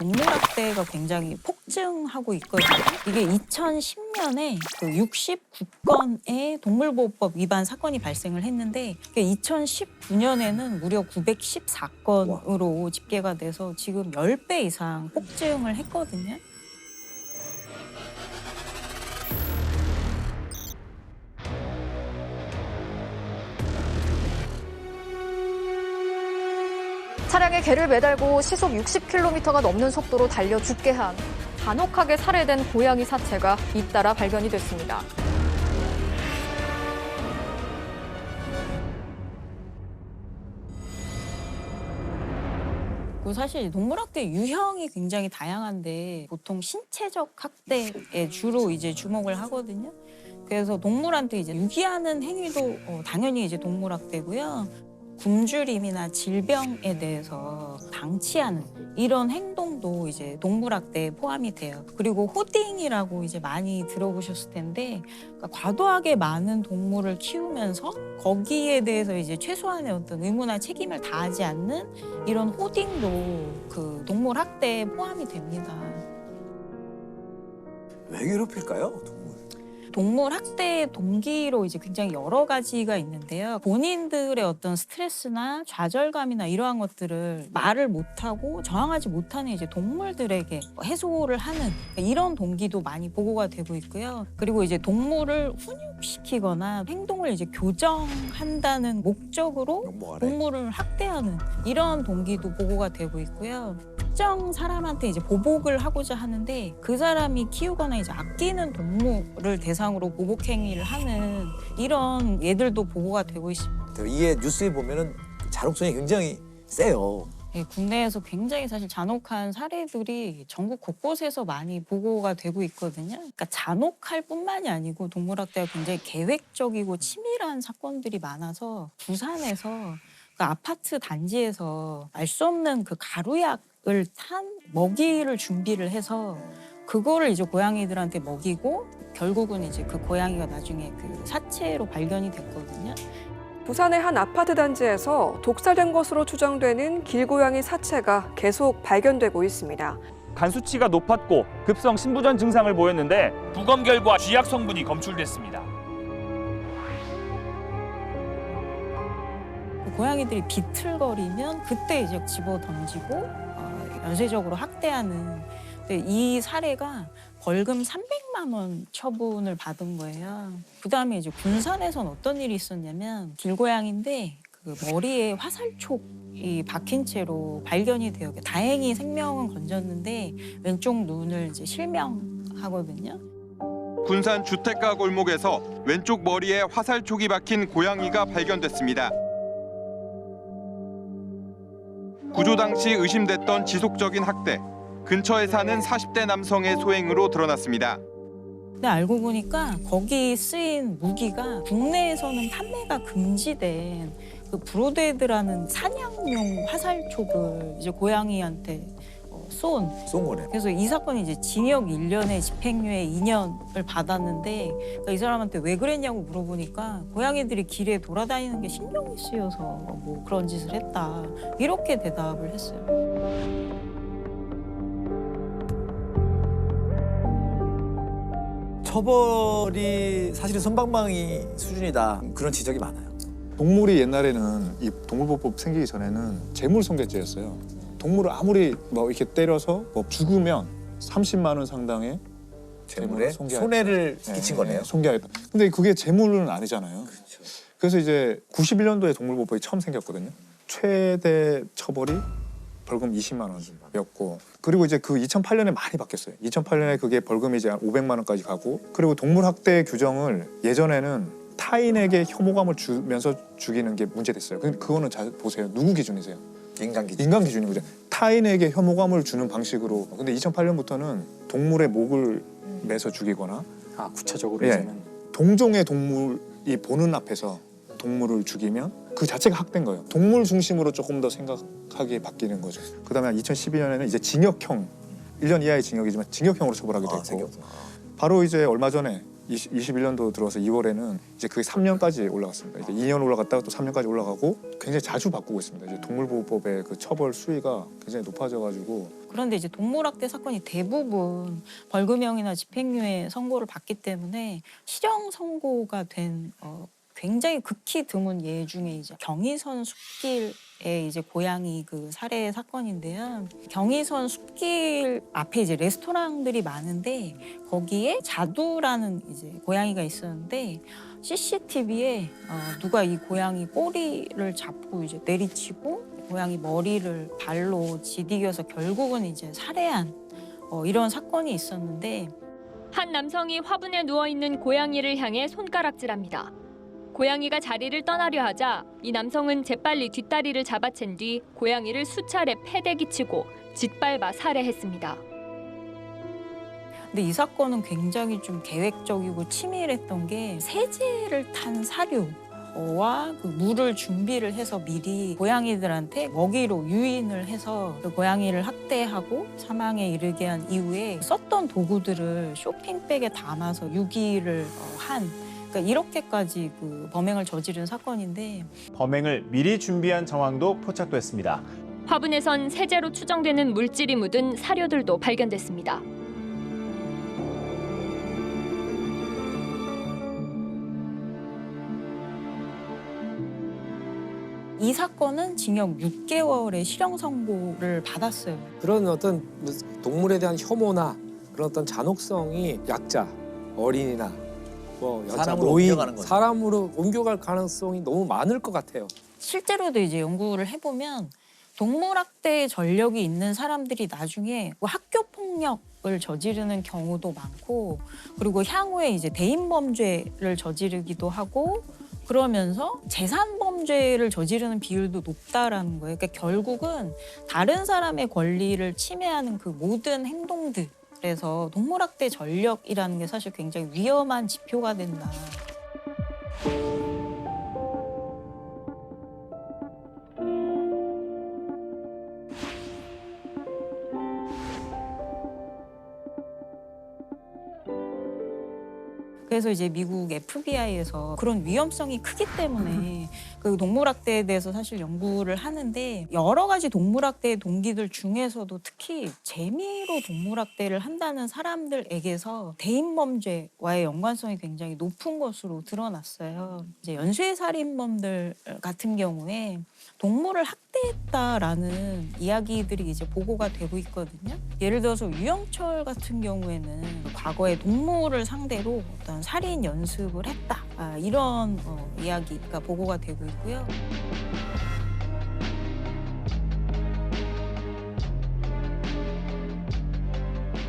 동물학대가 굉장히 폭증하고 있거든요. 이게 2010년에 그 69건의 동물보호법 위반 사건이 발생을 했는데 2019년에는 무려 914건으로 집계가 돼서 지금 10배 이상 폭증을 했거든요. 차량에 개를 매달고 시속 60km가 넘는 속도로 달려 죽게 한 잔혹하게 살해된 고양이 사체가 잇따라 발견이 됐습니다. 사실 동물학대 유형이 굉장히 다양한데 보통 신체적 학대에 주로 이제 주목을 하거든요. 그래서 동물한테 이제 유기하는 행위도 당연히 이제 동물학대고요. 굶주림이나 질병에 대해서 방치하는 이런 행동도 이제 동물학대에 포함이 돼요. 그리고 호딩이라고 이제 많이 들어보셨을 텐데 그러니까 과도하게 많은 동물을 키우면서 거기에 대해서 이제 최소한의 어떤 의무나 책임을 다하지 않는 이런 호딩도 그 동물학대에 포함이 됩니다. 왜 괴롭힐까요, 동물? 동물 학대의 동기로 이제 굉장히 여러 가지가 있는데요. 본인들의 어떤 스트레스나 좌절감이나 이러한 것들을 말을 못하고 저항하지 못하는 이제 동물들에게 해소를 하는 이런 동기도 많이 보고가 되고 있고요. 그리고 이제 동물을 훈육시키거나 행동을 이제 교정한다는 목적으로 동물을 학대하는 이런 동기도 보고가 되고 있고요. 특정 사람한테 이제 보복을 하고자 하는데 그 사람이 키우거나 이제 아끼는 동물을 대상으로 보복 행위를 하는 이런 예들도 보고가 되고 있습니다. 이게 뉴스에 보면은 잔혹성이 굉장히 세요. 네, 국내에서 굉장히 사실 잔혹한 사례들이 전국 곳곳에서 많이 보고가 되고 있거든요. 그러니까 잔혹할 뿐만이 아니고 동물학대가 굉장히 계획적이고 치밀한 사건들이 많아서 부산에서 그 아파트 단지에서 알 수 없는 그 가루약을 탄 먹이를 준비를 해서 그거를 이제 고양이들한테 먹이고 결국은 이제 그 고양이가 나중에 그 사체로 발견이 됐거든요. 부산의 한 아파트 단지에서 독살된 것으로 추정되는 길고양이 사체가 계속 발견되고 있습니다. 간 수치가 높았고 급성 신부전 증상을 보였는데 부검 결과 쥐약 성분이 검출됐습니다. 고양이들이 비틀거리면 그때 이제 집어 던지고 연쇄적으로 학대하는 근데 이 사례가 벌금 300만 원 처분을 받은 거예요. 그다음에 이제 군산에선 어떤 일이 있었냐면 길고양인데 그 머리에 화살촉이 박힌 채로 발견이 돼요. 다행히 생명은 건졌는데 왼쪽 눈을 이제 실명하거든요. 군산 주택가 골목에서 왼쪽 머리에 화살촉이 박힌 고양이가 발견됐습니다. 구조 당시 의심됐던 지속적인 학대, 근처에 사는 40대 남성의 소행으로 드러났습니다. 근데 알고 보니까 거기 쓰인 무기가 국내에서는 판매가 금지된 그 브로데드라는 사냥용 화살촉을 이제 고양이한테 쏜 거네. 그래서 이 사건이 이제 징역 1년에 집행유예 2년을 받았는데 그러니까 이 사람한테 왜 그랬냐고 물어보니까 고양이들이 길에 돌아다니는 게 신경이 쓰여서 뭐 그런 짓을 했다 이렇게 대답을 했어요. 처벌이 사실은 솜방망이 수준이다 그런 지적이 많아요. 동물이 옛날에는 이 동물보호법 생기기 전에는 재물손괴죄였어요. 동물을 아무리 뭐 이렇게 때려서 뭐 죽으면 30만 원 상당의 재물에 손괴하겠다. 손해를 네, 끼친 거네요. 손괴하겠다. 근데 그게 재물은 아니잖아요. 그래서 이제 91년도에 동물보호법이 처음 생겼거든요. 최대 처벌이 벌금 20만 원이었고 그리고 이제 그 2008년에 많이 바뀌었어요. 2008년에 그게 벌금이 이제 한 500만 원까지 가고 그리고 동물학대 규정을 예전에는 타인에게 혐오감을 주면서 죽이는 게 문제됐어요. 그거는 잘 보세요. 누구 기준이세요? 인간 기준. 인간 기준이거든요. 타인에게 혐오감을 주는 방식으로. 근데 2008년부터는 동물의 목을 매서 죽이거나 구체적으로 예, 이제는 동종의 동물이 보는 앞에서 동물을 죽이면 그 자체가 학대인 거예요. 동물 중심으로 조금 더 생각하게 바뀌는 거죠. 그다음에 2012년에는 이제 징역형, 1년 이하의 징역이지만 징역형으로 처벌하게 됐고 바로 이제 얼마 전에 21년도 들어서 2월에는 이제 그게 3년까지 올라갔습니다. 이제 2년 올라갔다가 또 3년까지 올라가고 굉장히 자주 바꾸고 있습니다. 이제 동물보호법의 그 처벌 수위가 굉장히 높아져가지고 그런데 이제 동물학대 사건이 대부분 벌금형이나 집행유예 선고를 받기 때문에 실형 선고가 된 굉장히 극히 드문 예 중에 이제 경의선 숲길에 이제 고양이 그 살해 사건인데요. 경의선 숲길 앞에 이제 레스토랑들이 많은데 거기에 자두라는 이제 고양이가 있었는데 CCTV에 누가 이 고양이 꼬리를 잡고 이제 내리치고 고양이 머리를 발로 지디겨서 결국은 이제 살해한 이런 사건이 있었는데 한 남성이 화분에 누워있는 고양이를 향해 손가락질합니다. 고양이가 자리를 떠나려 하자 이 남성은 재빨리 뒷다리를 잡아챈 뒤 고양이를 수차례 패대기 치고 짓밟아 살해했습니다. 근데 이 사건은 굉장히 좀 계획적이고 치밀했던 게 세제를 탄 사료와 그 물을 준비를 해서 미리 고양이들한테 먹이로 유인을 해서 그 고양이를 학대하고 사망에 이르게 한 이후에 썼던 도구들을 쇼핑백에 담아서 유기를 한 그러니까 이렇게까지 그 범행을 저지른 사건인데 범행을 미리 준비한 정황도 포착됐습니다. 화분에선 세제로 추정되는 물질이 묻은 사료들도 발견됐습니다. 이 사건은 징역 6개월의 실형 선고를 받았어요. 그런 어떤 동물에 대한 혐오나 그런 어떤 잔혹성이 약자, 어린이나 뭐 여자, 사람으로 노인, 옮겨가는 거죠. 사람으로 옮겨갈 가능성이 너무 많을 것 같아요. 실제로도 이제 연구를 해보면 동물학대 전력이 있는 사람들이 나중에 학교 폭력을 저지르는 경우도 많고 그리고 향후에 이제 대인 범죄를 저지르기도 하고 그러면서 재산 범죄를 저지르는 비율도 높다라는 거예요. 그러니까 결국은 다른 사람의 권리를 침해하는 그 모든 행동들 그래서 동물학대 전력이라는 게 사실 굉장히 위험한 지표가 된다. 그래서 이제 미국 FBI에서 그런 위험성이 크기 때문에 그 동물학대에 대해서 사실 연구를 하는데 여러 가지 동물학대의 동기들 중에서도 특히 재미로 동물학대를 한다는 사람들에게서 대인범죄와의 연관성이 굉장히 높은 것으로 드러났어요. 이제 연쇄살인범들 같은 경우에 동물을 학대했다라는 이야기들이 이제 보고가 되고 있거든요. 예를 들어서 유영철 같은 경우에는 과거에 동물을 상대로 어떤 살인 연습을 했다. 이런 이야기가 보고가 되고 있고요.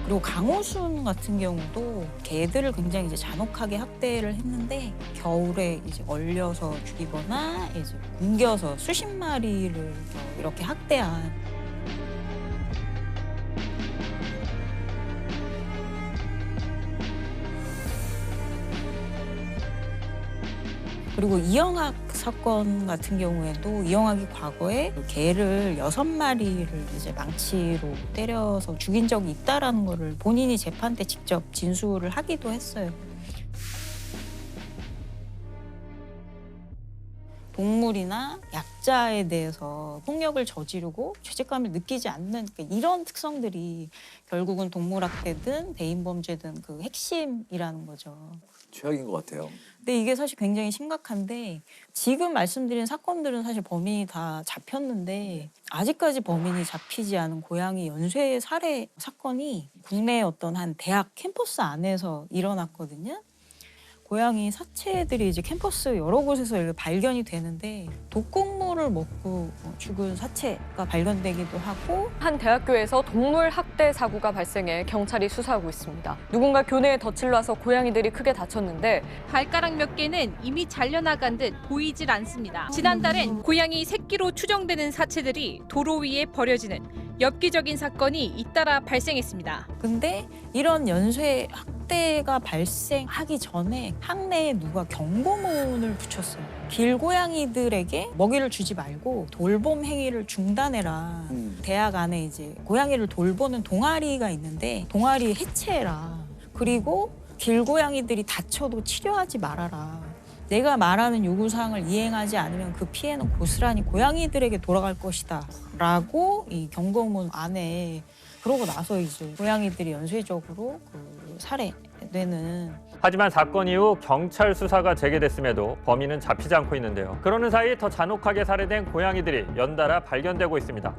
그리고 강호순 같은 경우도 개들을 굉장히 이제 잔혹하게 학대를 했는데 겨울에 이제 얼려서 죽이거나 이제 굶겨서 수십 마리를 이렇게 학대한. 그리고 이영학 사건 같은 경우에도 이영학이 과거에 개를 6마리를 이제 망치로 때려서 죽인 적이 있다라는 거를 본인이 재판 때 직접 진술을 하기도 했어요. 동물이나 약자에 대해서 폭력을 저지르고 죄책감을 느끼지 않는 이런 특성들이 결국은 동물학대든 대인범죄든 그 핵심이라는 거죠. 최악인 것 같아요. 근데 이게 사실 굉장히 심각한데 지금 말씀드린 사건들은 사실 범인이 다 잡혔는데 아직까지 범인이 잡히지 않은 고양이 연쇄 살해 사건이 국내 어떤 한 대학 캠퍼스 안에서 일어났거든요. 고양이 사체들이 이제 캠퍼스 여러 곳에서 발견이 되는데 독극물을 먹고 죽은 사체가 발견되기도 하고 한 대학교에서 동물 학대 사고가 발생해 경찰이 수사하고 있습니다. 누군가 교내에 덫을 놔서 고양이들이 크게 다쳤는데 발가락 몇 개는 이미 잘려나간 듯 보이질 않습니다. 지난달엔 고양이 새끼로 추정되는 사체들이 도로 위에 버려지는 엽기적인 사건이 잇따라 발생했습니다. 근데 이런 연쇄 학대가 발생하기 전에 학내에 누가 경고문을 붙였어요. 길고양이들에게 먹이를 주지 말고 돌봄 행위를 중단해라. 대학 안에 이제 고양이를 돌보는 동아리가 있는데 동아리 해체해라. 그리고 길고양이들이 다쳐도 치료하지 말아라. 내가 말하는 요구사항을 이행하지 않으면 그 피해는 고스란히 고양이들에게 돌아갈 것이다. 라고 이 경고문 안에 그러고 나서 이제 고양이들이 연쇄적으로 그 살해되는. 하지만 사건 이후 경찰 수사가 재개됐음에도 범인은 잡히지 않고 있는데요. 그러는 사이 더 잔혹하게 살해된 고양이들이 연달아 발견되고 있습니다.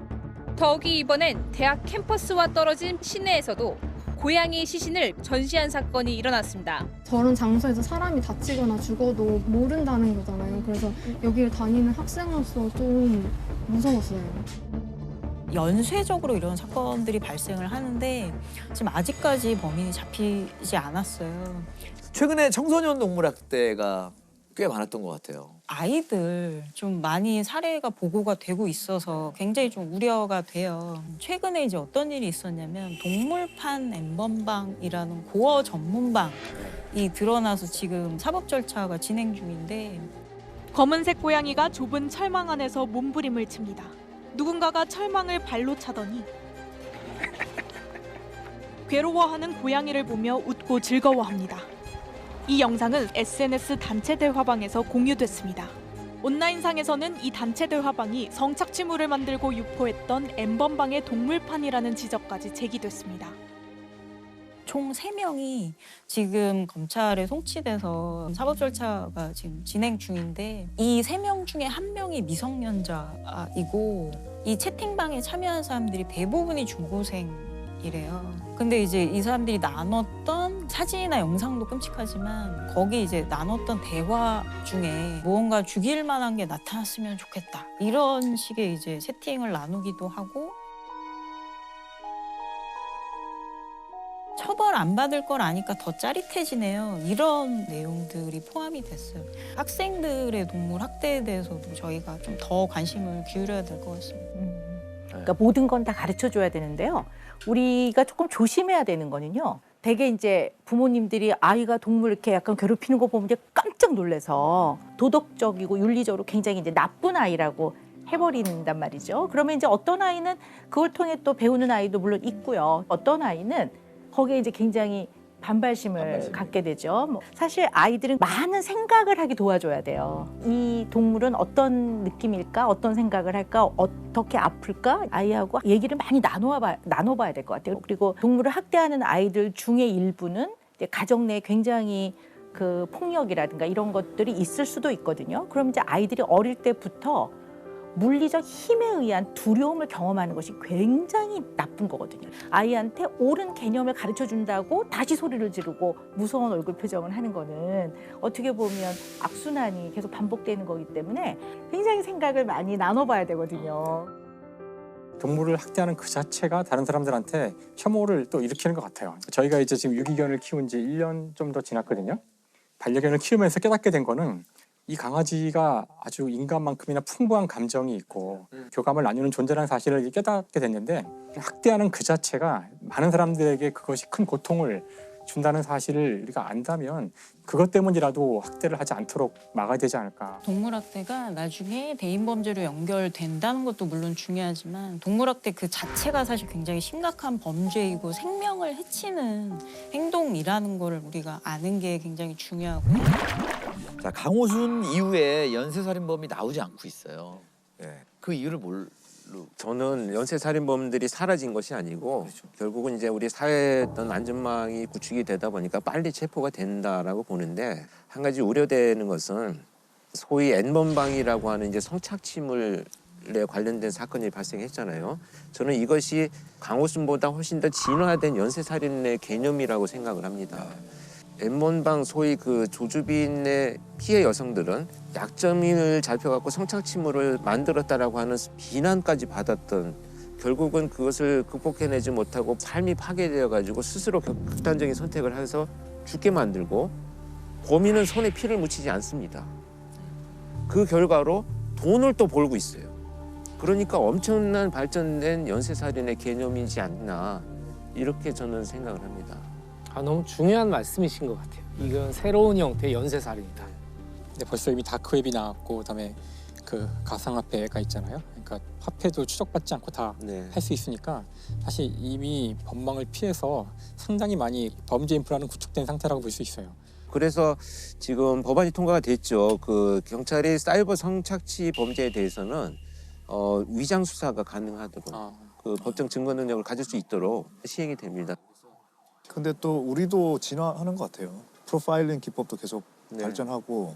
더욱이 이번엔 대학 캠퍼스와 떨어진 시내에서도 고양이 시신을 전시한 사건이 일어났습니다. 저런 장소에서 사람이 다치거나 죽어도 모른다는 거잖아요. 그래서 여기를 다니는 학생으로서 좀 무서웠어요. 연쇄적으로 이런 사건들이 발생을 하는데 지금 아직까지 범인이 잡히지 않았어요. 최근에 청소년 동물학대가 꽤 많았던 것 같아요. 아이들 좀 많이 사례가 보고가 되고 있어서 굉장히 좀 우려가 돼요. 최근에 이제 어떤 일이 있었냐면 동물판 엠번방이라는 고어 전문방이 드러나서 지금 사법 절차가 진행 중인데 검은색 고양이가 좁은 철망 안에서 몸부림을 칩니다. 누군가가 철망을 발로 차더니 괴로워하는 고양이를 보며 웃고 즐거워합니다. 이 영상은 SNS 단체 대화방에서 공유됐습니다. 온라인상에서는 이 단체 대화방이 성착취물을 만들고 유포했던 엠번방의 동물판이라는 지적까지 제기됐습니다. 총 3명이 지금 검찰에 송치돼서 사법 절차가 지금 진행 중인데 이 3명 중에 1명이 미성년자이고 이 채팅방에 참여한 사람들이 대부분이 중고생이래요. 근데 이제 이 사람들이 나눴던 사진이나 영상도 끔찍하지만 거기 이제 나눴던 대화 중에 무언가 죽일 만한 게 나타났으면 좋겠다. 이런 식의 이제 채팅을 나누기도 하고 처벌 안 받을 걸 아니까 더 짜릿해지네요. 이런 내용들이 포함이 됐어요. 학생들의 동물 학대에 대해서도 저희가 좀 더 관심을 기울여야 될 것 같습니다. 그러니까 모든 건 다 가르쳐줘야 되는데요. 우리가 조금 조심해야 되는 거는요. 되게 이제 부모님들이 아이가 동물 이렇게 약간 괴롭히는 거 보면 이제 깜짝 놀라서 도덕적이고 윤리적으로 굉장히 이제 나쁜 아이라고 해버린단 말이죠. 그러면 이제 어떤 아이는 그걸 통해 또 배우는 아이도 물론 있고요. 어떤 아이는 거기에 이제 굉장히 반발심을 갖게 되죠. 뭐 사실 아이들은 많은 생각을 하게 도와줘야 돼요. 이 동물은 어떤 느낌일까? 어떤 생각을 할까? 어떻게 아플까? 아이하고 얘기를 많이 나눠봐야 될 것 같아요. 그리고 동물을 학대하는 아이들 중에 일부는 이제 가정 내에 굉장히 그 폭력이라든가 이런 것들이 있을 수도 있거든요. 그럼 이제 아이들이 어릴 때부터 물리적 힘에 의한 두려움을 경험하는 것이 굉장히 나쁜 거거든요. 아이한테 옳은 개념을 가르쳐준다고 다시 소리를 지르고 무서운 얼굴 표정을 하는 거는 어떻게 보면 악순환이 계속 반복되는 거기 때문에 굉장히 생각을 많이 나눠봐야 되거든요. 동물을 학대하는 그 자체가 다른 사람들한테 혐오를 또 일으키는 것 같아요. 저희가 이제 지금 유기견을 키운 지 1년 좀 더 지났거든요. 반려견을 키우면서 깨닫게 된 거는 이 강아지가 아주 인간만큼이나 풍부한 감정이 있고 교감을 나누는 존재라는 사실을 깨닫게 됐는데 학대하는 그 자체가 많은 사람들에게 그것이 큰 고통을 준다는 사실을 우리가 안다면 그것 때문이라도 학대를 하지 않도록 막아야 되지 않을까. 동물학대가 나중에 대인범죄로 연결된다는 것도 물론 중요하지만 동물학대 그 자체가 사실 굉장히 심각한 범죄이고 생명을 해치는 행동이라는 거를 우리가 아는 게 굉장히 중요하고요. 자, 강호순 이후에 연쇄살인범이 나오지 않고 있어요. 그 이유를 뭘로? 저는 연쇄살인범들이 사라진 것이 아니고 결국은 이제 우리 사회의 어떤 안전망이 구축이 되다 보니까 빨리 체포가 된다라고 보는데 한 가지 우려되는 것은 소위 N번방이라고 하는 이제 성착취물에 관련된 사건이 발생했잖아요. 저는 이것이 강호순보다 훨씬 더 진화된 연쇄살인의 개념이라고 생각을 합니다. N번방 소위 그 조주빈의 피해 여성들은 약점을 잡혀갖고 성착취물을 만들었다라고 하는 비난까지 받았던 결국은 그것을 극복해내지 못하고 삶이 파괴되어가지고 스스로 극단적인 선택을 해서 죽게 만들고 범인은 손에 피를 묻히지 않습니다. 그 결과로 돈을 또 벌고 있어요. 그러니까 엄청난 발전된 연쇄살인의 개념이지 않나 이렇게 저는 생각을 합니다. 너무 중요한 말씀이신 것 같아요. 이건 새로운 형태의 연쇄살인이다. 근데 벌써 이미 다크웹이 나왔고 그다음에 그 가상화폐가 있잖아요. 그러니까 화폐도 추적받지 않고 다 할 수 있으니까 사실 이미 법망을 피해서 상당히 많이 범죄 인프라는 구축된 상태라고 볼 수 있어요. 그래서 지금 법안이 통과가 됐죠. 그 경찰이 사이버 성착취 범죄에 대해서는 위장 수사가 가능하도록 그 법정 증거 능력을 가질 수 있도록 시행이 됩니다. 근데 또 우리도 진화하는 것 같아요. 프로파일링 기법도 계속 발전하고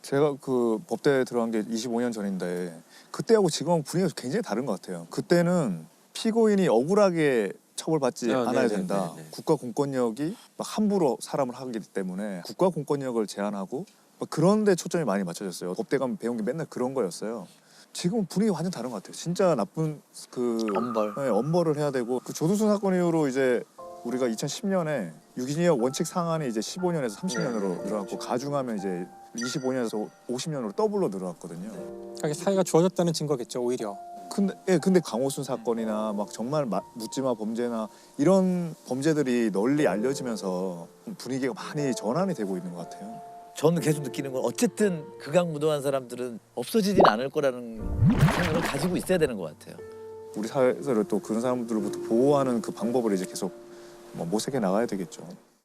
제가 그 법대에 들어간 게 25년 전인데 그때하고 지금은 분위기가 굉장히 다른 것 같아요. 그때는 피고인이 억울하게 처벌받지 않아야 된다. 국가 공권력이 막 함부로 사람을 하기 때문에 국가 공권력을 제한하고 그런 데 초점이 많이 맞춰졌어요. 법대 가면 배운 게 맨날 그런 거였어요. 지금은 분위기 완전 다른 것 같아요. 진짜 나쁜 그 엄벌을 해야 되고 그 조두순 사건 이후로 이제 우리가 2010년에 유기징역 원칙 상한이 이제 15년에서 30년으로 늘어났고 가중하면 이제 25년에서 50년으로 더블로 늘어났거든요. 그러니까 사회가 좋아졌다는 증거겠죠, 오히려. 근데 강호순 사건이나 막 정말 묻지마 범죄나 이런 범죄들이 널리 알려지면서 분위기가 많이 전환이 되고 있는 것 같아요. 저는 계속 느끼는 건 어쨌든 극악무도한 사람들은 없어지진 않을 거라는 생각을 가지고 있어야 되는 것 같아요. 우리 사회에서 또 그런 사람들로부터 보호하는 그 방법을 이제 계속 모색해 나가야 되겠죠.